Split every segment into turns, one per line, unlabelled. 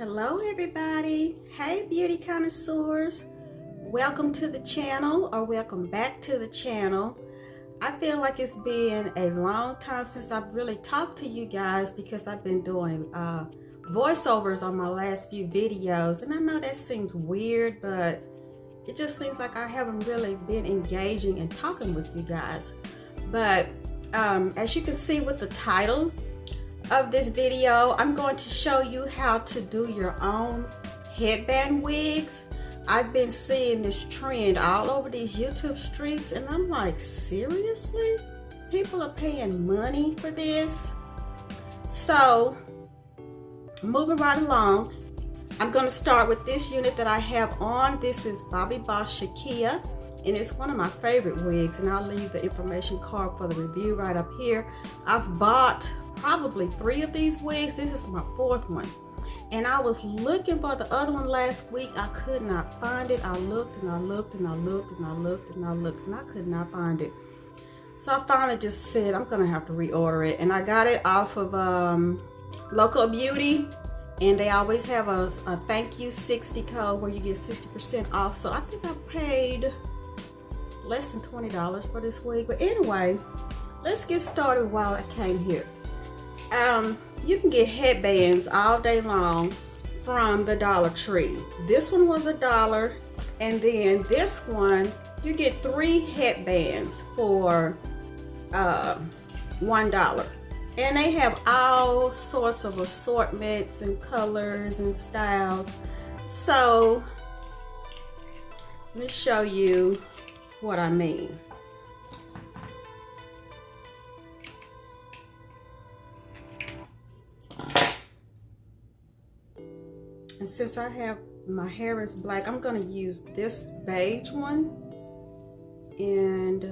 Hello everybody. Hey beauty connoisseurs. Welcome to the channel, or welcome back to the channel. I feel like it's been a long time since I've really talked to you guys because I've been doing voiceovers on my last few videos, and I know that seems weird, but it just seems like I haven't really been engaging and talking with you guys. But as you can see with the title of this video, I'm going to show you how to do your own headband wigs. I've been seeing this trend all over these YouTube streets, and I'm like, seriously? People are paying money for this? So, moving right along, I'm going to start with this unit that I have on. This is Bobbi Boss Shakia, and it's one of my favorite wigs, and I'll leave the information card for the review right up here. I've bought probably 3 of these wigs. This is my 4th one, and I was looking for the other one last week. I could not find it. I looked and I looked and I looked and I looked and I looked, and I could not find it. So I finally just said I'm gonna have to reorder it, and I got it off of Local Beauty, and they always have a thank you 60 code where you get 60% off. So I think I paid less than $20 for this wig. But anyway, let's get started while I came here. You can get headbands all day long from the Dollar Tree. This one was $1, and then this one you get 3 headbands for $1, and they have all sorts of assortments and colors and styles. So let me show you what I mean. And since I have, my hair is black, I'm gonna use this beige one. And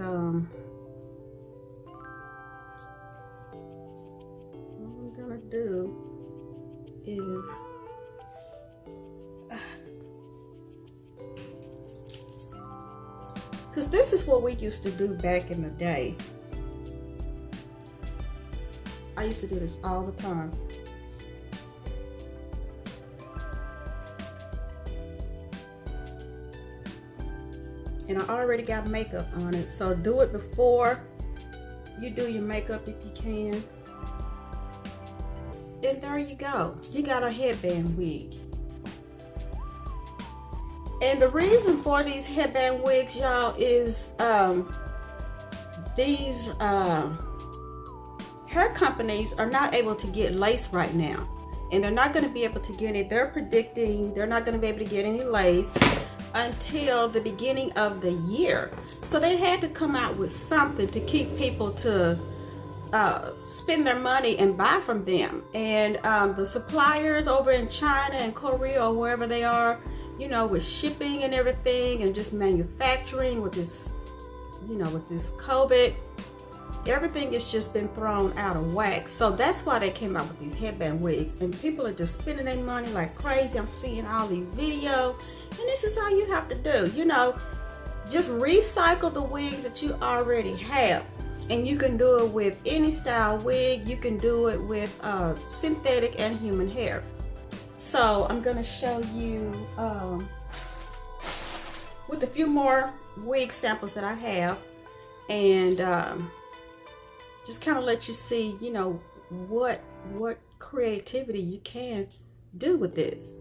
what I'm gonna do is because this is what we used to do back in the day. I used to do this all the time. And I already got makeup on it, so do it before you do your makeup if you can. And there you go. You got a headband wig. And the reason for these headband wigs, y'all, is these hair companies are not able to get lace right now. And they're not going to be able to get it. They're predicting they're not going to be able to get any lace until the beginning of the year. So they had to come out with something to keep people to spend their money and buy from them. And the suppliers over in China and Korea or wherever they are, you know, with shipping and everything and just manufacturing with this, you know, with this COVID, everything has just been thrown out of whack. So that's why they came out with these headband wigs, and people are just spending their money like crazy. I'm seeing all these videos, and this is all you have to do, you know, just recycle the wigs that you already have. And you can do it with any style wig. You can do it with synthetic and human hair. So I'm gonna show you with a few more wig samples that I have, and just kind of let you see, you know, what creativity you can do with this.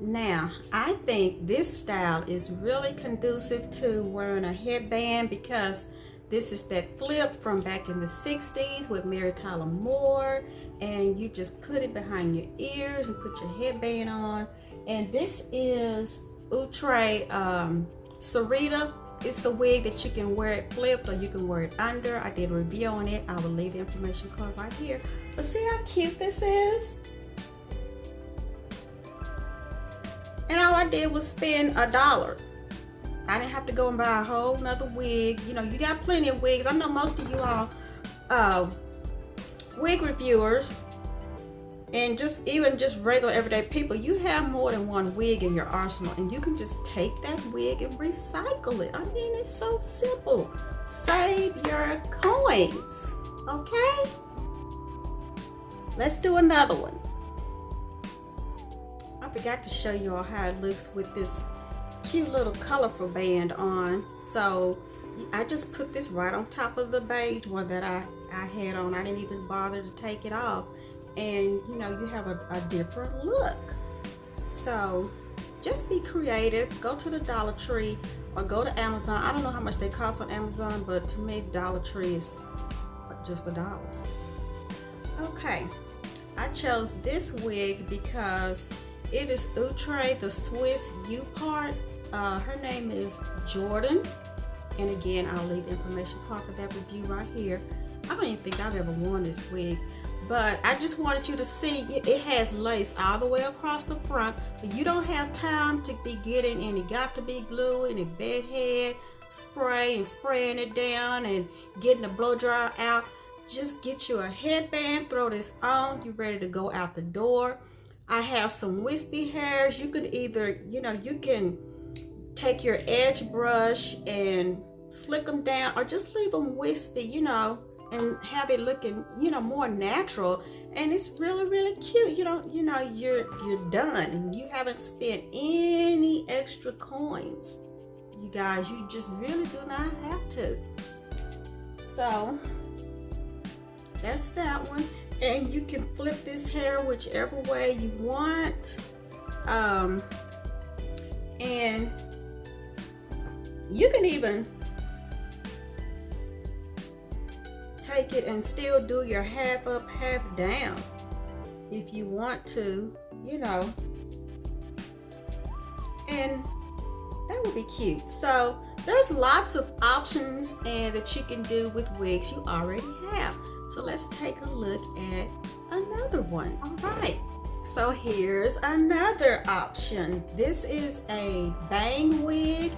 Now, I think this style is really conducive to wearing a headband because this is that flip from back in the 60s with Mary Tyler Moore, and you just put it behind your ears and put your headband on. And this is Outre Sarita. It's the wig that you can wear it flipped or you can wear it under. I did a review on it. I will leave the information card right here. But see how cute this is? And all I did was spend $1. I didn't have to go and buy a whole nother wig. You know, you got plenty of wigs. I know most of you all wig reviewers and even just regular everyday people, you have more than one wig in your arsenal, and you can just take that wig and recycle it. I mean, it's so simple. Save your coins, okay? Let's do another one. forgot to show you all how it looks with this cute little colorful band on. So I just put this right on top of the beige one that I had on. I didn't even bother to take it off. And you know, you have a different look. So just be creative. Go to the Dollar Tree or go to Amazon. I don't know how much they cost on Amazon, but to me Dollar Tree is just $1. Okay, I chose this wig because it is Outre the Swiss U part. Her name is Jordan, and again, I'll leave the information part for that review right here. I don't even think I've ever worn this wig, but I just wanted you to see it has lace all the way across the front, but you don't have time to be getting any got-to-be glue, any bed head spray and spraying it down and getting the blow dryer out. Just get you a headband, throw this on, you're ready to go out the door. I have some wispy hairs. You could either, you know, you can take your edge brush and slick them down, or just leave them wispy, you know, and have it looking, you know, more natural. And it's really, really cute. You don't, you know, you're done and you haven't spent any extra coins. You guys, you just really do not have to. So that's that one. And you can flip this hair whichever way you want. And you can even take it and still do your half up, half down if you want to, you know. And that would be cute. So there's lots of options and that you can do with wigs you already have. So let's take a look at another one. All right, so here's another option. This is a bang wig,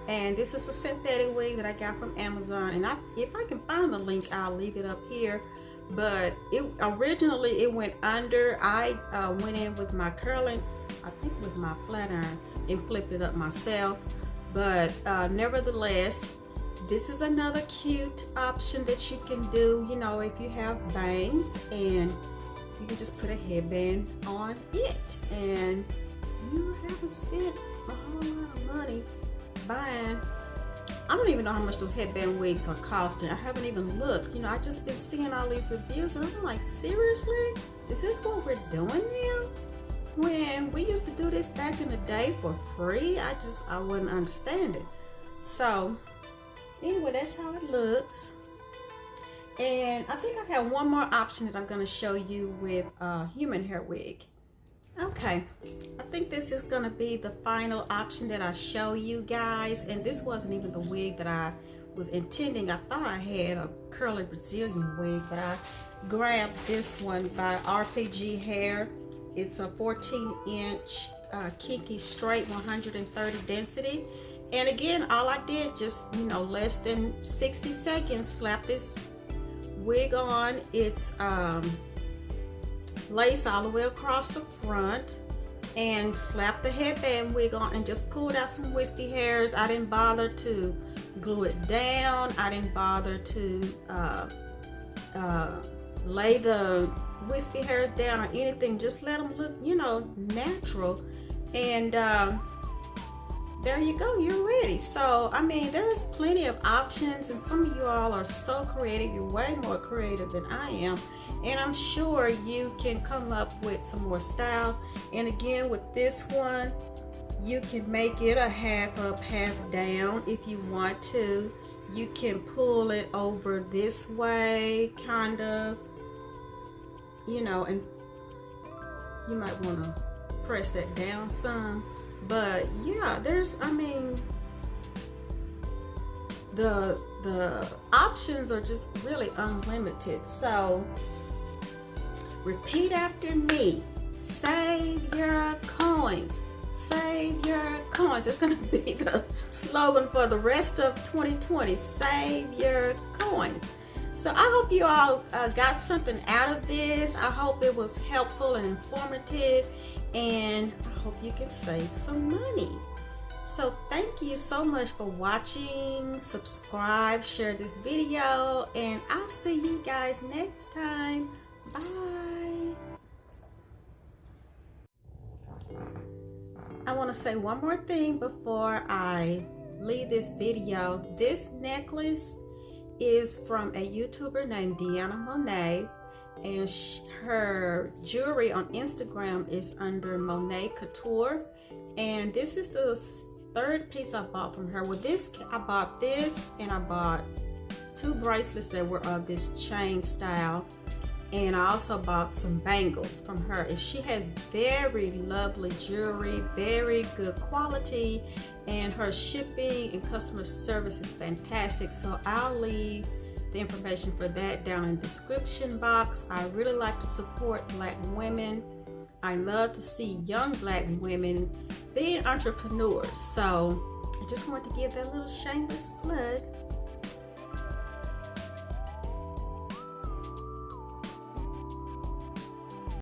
and this is a synthetic wig that I got from Amazon. And if I can find the link, I'll leave it up here. But it originally it went under. I went in with my curling, I think with my flat iron, and flipped it up myself. But nevertheless, this is another cute option that you can do, you know, if you have bangs, and you can just put a headband on it, and you haven't spent a whole lot of money buying. I don't even know how much those headband wigs are costing. I haven't even looked. You know, I just been seeing all these reviews, and I'm like, seriously? Is this what we're doing now? When we used to do this back in the day for free, I wouldn't understand it. So anyway, that's how it looks. And I think I have one more option that I'm going to show you with a human hair wig. Okay, I think this is going to be the final option that I show you guys. And this wasn't even the wig that I was intending. I thought I had a curly Brazilian wig, but I grabbed this one by RPG Hair. It's a 14-inch kinky straight 130 density. And again, all I did, just, you know, less than 60 seconds, slap this wig on. It's lace all the way across the front, and slap the headband wig on and just pulled out some wispy hairs. I didn't bother to glue it down. I didn't bother to lay the wispy hairs down or anything. Just let them look, you know, natural. And there you go, you're ready. So I mean, there's plenty of options, and some of you all are so creative. You're way more creative than I am, and I'm sure you can come up with some more styles. And again, with this one, you can make it a half up, half down if you want to. You can pull it over this way, kind of, you know, and you might want to press that down some. But yeah, there's, I mean, the options are just really unlimited. So repeat after me: save your coins, save your coins. It's gonna be the slogan for the rest of 2020: save your coins. So I hope you all got something out of this. I hope it was helpful and informative, and I hope you can save some money. So thank you so much for watching. Subscribe, share this video, and I'll see you guys next time. Bye. I want to say one more thing before I leave this video. This necklace is from a YouTuber named Deanna Monet, and her jewelry on Instagram is under Monet Couture. And this is the third piece I bought from her. With this, I bought this, and I bought 2 bracelets that were of this chain style, and I also bought some bangles from her. And she has very lovely jewelry, very good quality, and her shipping and customer service is fantastic. So I'll leave the information for that down in the description box. I really like to support Black women. I love to see young Black women being entrepreneurs. So I just want to give that little shameless plug.